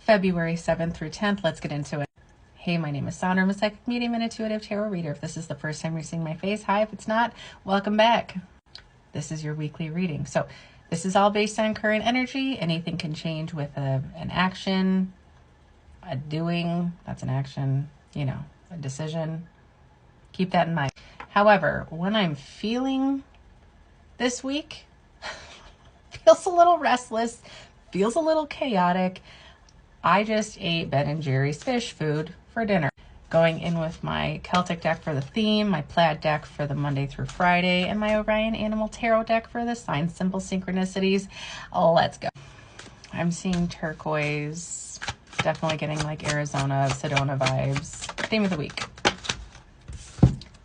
February 7th through 10th. Let's get into it. Hey, my name is Sandra. I'm a psychic medium and intuitive tarot reader. If this is the first time you're seeing my face, hi. If it's not, welcome back. This is your weekly reading. So this is all based on current energy. Anything can change with an action, a doing, that's an action, a decision. Keep that in mind. However, when I'm feeling this week, feels a little restless, feels a little chaotic. I just ate Ben & Jerry's fish food for dinner. Going in with my Celtic deck for the theme, my Plaid deck for the Monday through Friday, and my Orion Animal Tarot deck for the sign symbol synchronicities. Let's go. I'm seeing turquoise, definitely getting like Arizona, Sedona vibes. Theme of the week.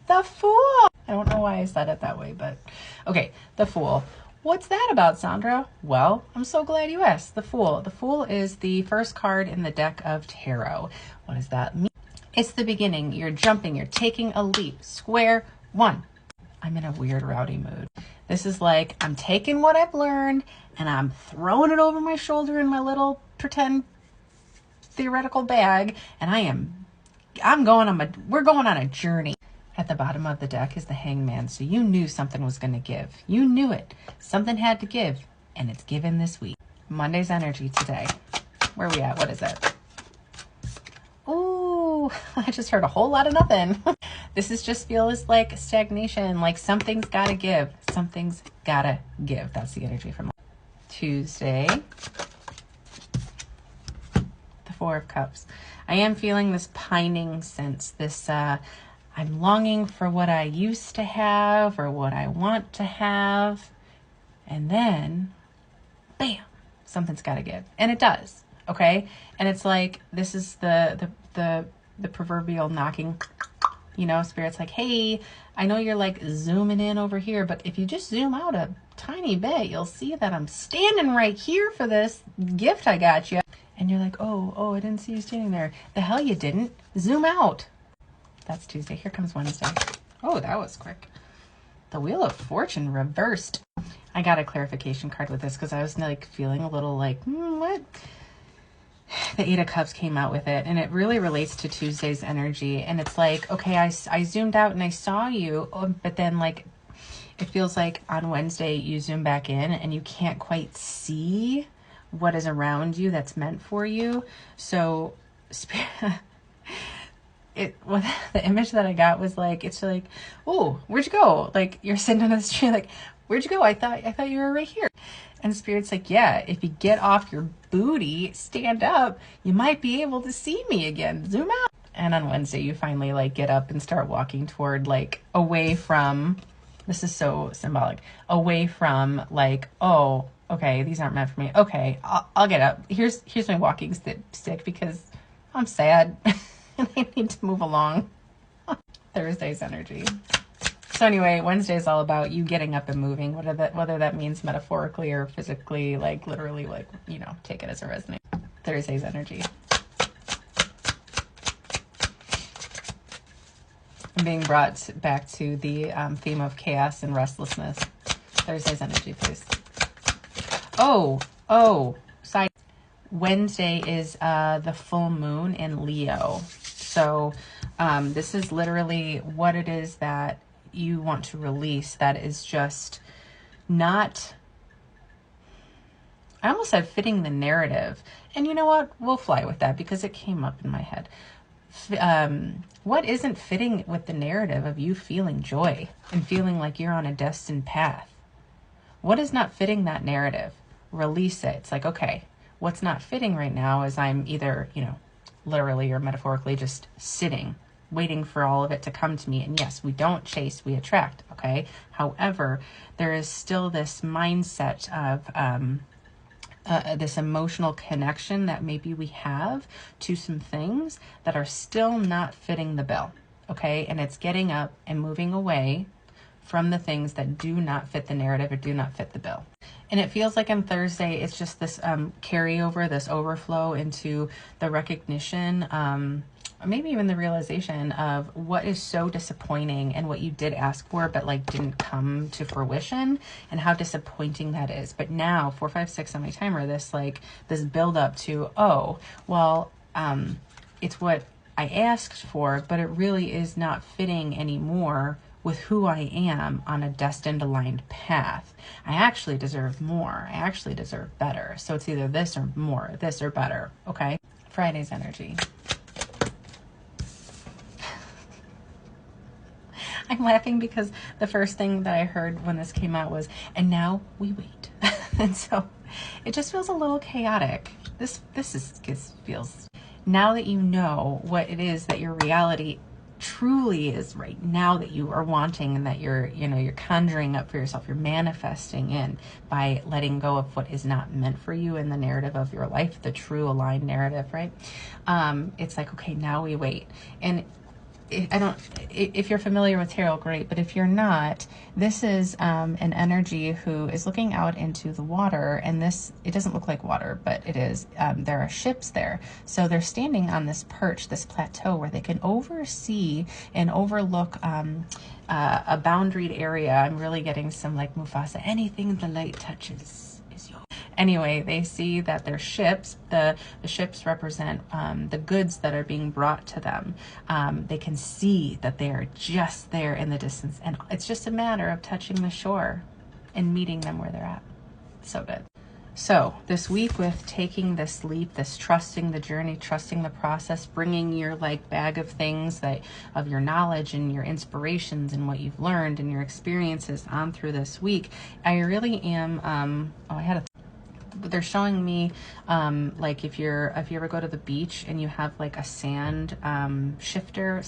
The Fool. I don't know why I said it that way, but okay, the Fool. What's that about, Sandra? Well, I'm so glad you asked. The Fool. The Fool is the first card in the deck of tarot. What does that mean? It's the beginning. You're jumping. You're taking a leap. Square one. I'm in a weird, rowdy mood. This is like I'm taking what I've learned and I'm throwing it over my shoulder in my little pretend theoretical bag, and we're going on a journey. At the bottom of the deck is the Hangman, so you knew something was going to give. You knew it. Something had to give, and it's given this week. Monday's energy today. Where are we at? What is it? Ooh, I just heard a whole lot of nothing. This just feels like stagnation, like something's got to give. Something's got to give. That's the energy from Tuesday. The Four of Cups. I am feeling this pining sense, this I'm longing for what I used to have or what I want to have. And then, bam, something's got to give. And it does, okay? And it's like, this is the proverbial knocking, Spirit's like, hey, I know you're like zooming in over here, but if you just zoom out a tiny bit, you'll see that I'm standing right here for this gift I got you. And you're like, oh, I didn't see you standing there. The hell you didn't. Zoom out. That's Tuesday. Here comes Wednesday. Oh, that was quick. The Wheel of Fortune reversed. I got a clarification card with this because I was like feeling a little like, what? The Eight of Cups came out with it, and it really relates to Tuesday's energy. And it's like, okay, I zoomed out and I saw you, but then like it feels like on Wednesday you zoom back in and you can't quite see what is around you that's meant for you. So the image that I got was like, it's like, oh, where'd you go? Like you're sitting on this tree, like, where'd you go? I thought you were right here. And Spirit's like, yeah, if you get off your booty, stand up, you might be able to see me again. Zoom out. And on Wednesday, you finally like get up and start walking toward like away from, this is so symbolic, away from like, oh, okay, these aren't meant for me. Okay, I'll get up. Here's my walking stick because I'm sad. And I need to move along. Thursday's energy. So anyway, Wednesday is all about you getting up and moving, whether that means metaphorically or physically, like literally, like, take it as a resonate. Thursday's energy. I'm being brought back to the theme of chaos and restlessness. Thursday's energy, please. Oh, side. Wednesday is the full moon in Leo. So this is literally what it is that you want to release that is just not, I almost said fitting the narrative. And you know what? We'll fly with that because it came up in my head. What isn't fitting with the narrative of you feeling joy and feeling like you're on a destined path? What is not fitting that narrative? Release it. It's like, okay, what's not fitting right now is I'm either, literally or metaphorically just sitting, waiting for all of it to come to me. And yes, we don't chase, we attract, okay? However, there is still this mindset of this emotional connection that maybe we have to some things that are still not fitting the bill, okay? And it's getting up and moving away from the things that do not fit the narrative or do not fit the bill. And it feels like on Thursday, it's just this carryover, this overflow into the recognition maybe even the realization of what is so disappointing and what you did ask for but like didn't come to fruition, and how disappointing that is. But now 4, 5, 6 on my timer, this build up to, oh well, it's what I asked for, but it really is not fitting anymore with who I am on a destined aligned path. I actually deserve more. I actually deserve better. So it's either this or more, this or better. Okay. Friday's energy. I'm laughing because the first thing that I heard when this came out was, and now we wait. And so it just feels a little chaotic. This feels, now that you know what it is that your reality truly is right now, that you are wanting, and that you're conjuring up for yourself, you're manifesting in by letting go of what is not meant for you in the narrative of your life, the true aligned narrative, right? It's like, okay, now we wait. And if you're familiar with tarot, great, but if you're not, this is an energy who is looking out into the water, and it doesn't look like water, but it is. There are ships there, so they're standing on this perch, this plateau, where they can oversee and overlook a boundaried area. I'm really getting some like Mufasa, anything the light touches is yours. Anyway, they see that their ships, the ships represent the goods that are being brought to them. They can see that they are just there in the distance, and it's just a matter of touching the shore and meeting them where they're at. So good. So this week, with taking this leap, this trusting the journey, trusting the process, bringing your like bag of things of your knowledge and your inspirations and what you've learned and your experiences on through this week, I really am, they're showing me like if you ever go to the beach and you have like a sand sifter,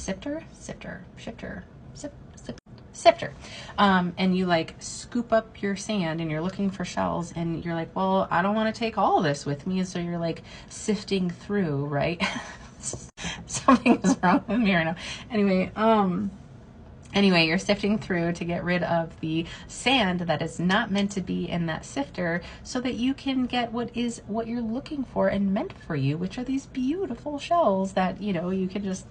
and you like scoop up your sand and you're looking for shells, and you're like, well, I don't want to take all this with me, and so you're like sifting through, right? Something is wrong with me right now. Anyway, you're sifting through to get rid of the sand that is not meant to be in that sifter, so that you can get what you're looking for and meant for you, which are these beautiful shells that, you can just,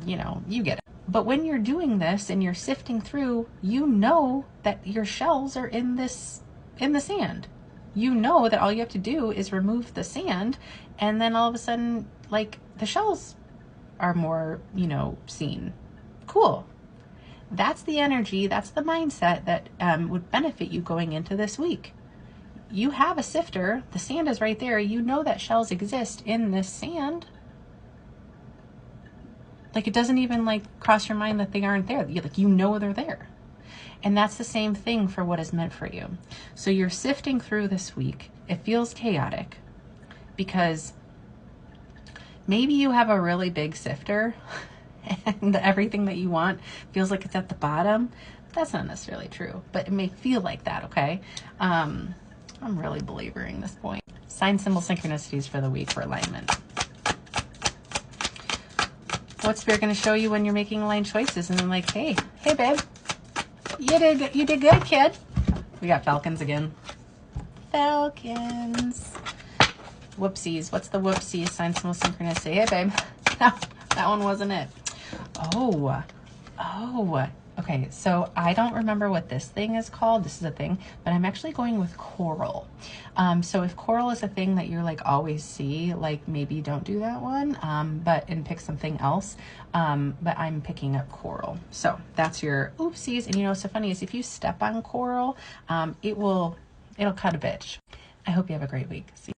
you get it. But when you're doing this and you're sifting through, you know that your shells are in the sand. You know that all you have to do is remove the sand, and then all of a sudden, like, the shells are more, seen. Cool. That's the energy, that's the mindset that would benefit you going into this week. You have a sifter, the sand is right there, you know that shells exist in this sand. Like, it doesn't even like cross your mind that they aren't there. You know they're there. And that's the same thing for what is meant for you. So you're sifting through this week. It feels chaotic because maybe you have a really big sifter and everything that you want feels like it's at the bottom. That's not necessarily true, but it may feel like that, okay? I'm really belaboring this point. Sign, symbol, synchronicities for the week for alignment. What's Spirit going to show you when you're making aligned choices? And then like, hey babe, you did good, kid. We got Falcons again. Falcons. Whoopsies. What's the whoopsies? Sign, symbol, synchronicity. Hey babe. No, that one wasn't it. Oh. Okay, so I don't remember what this thing is called. This is a thing, but I'm actually going with coral. So if coral is a thing that you're like always see, like maybe don't do that one, and pick something else. But I'm picking up coral. So that's your oopsies. And what's so funny is if you step on coral, it'll cut a bitch. I hope you have a great week. See you.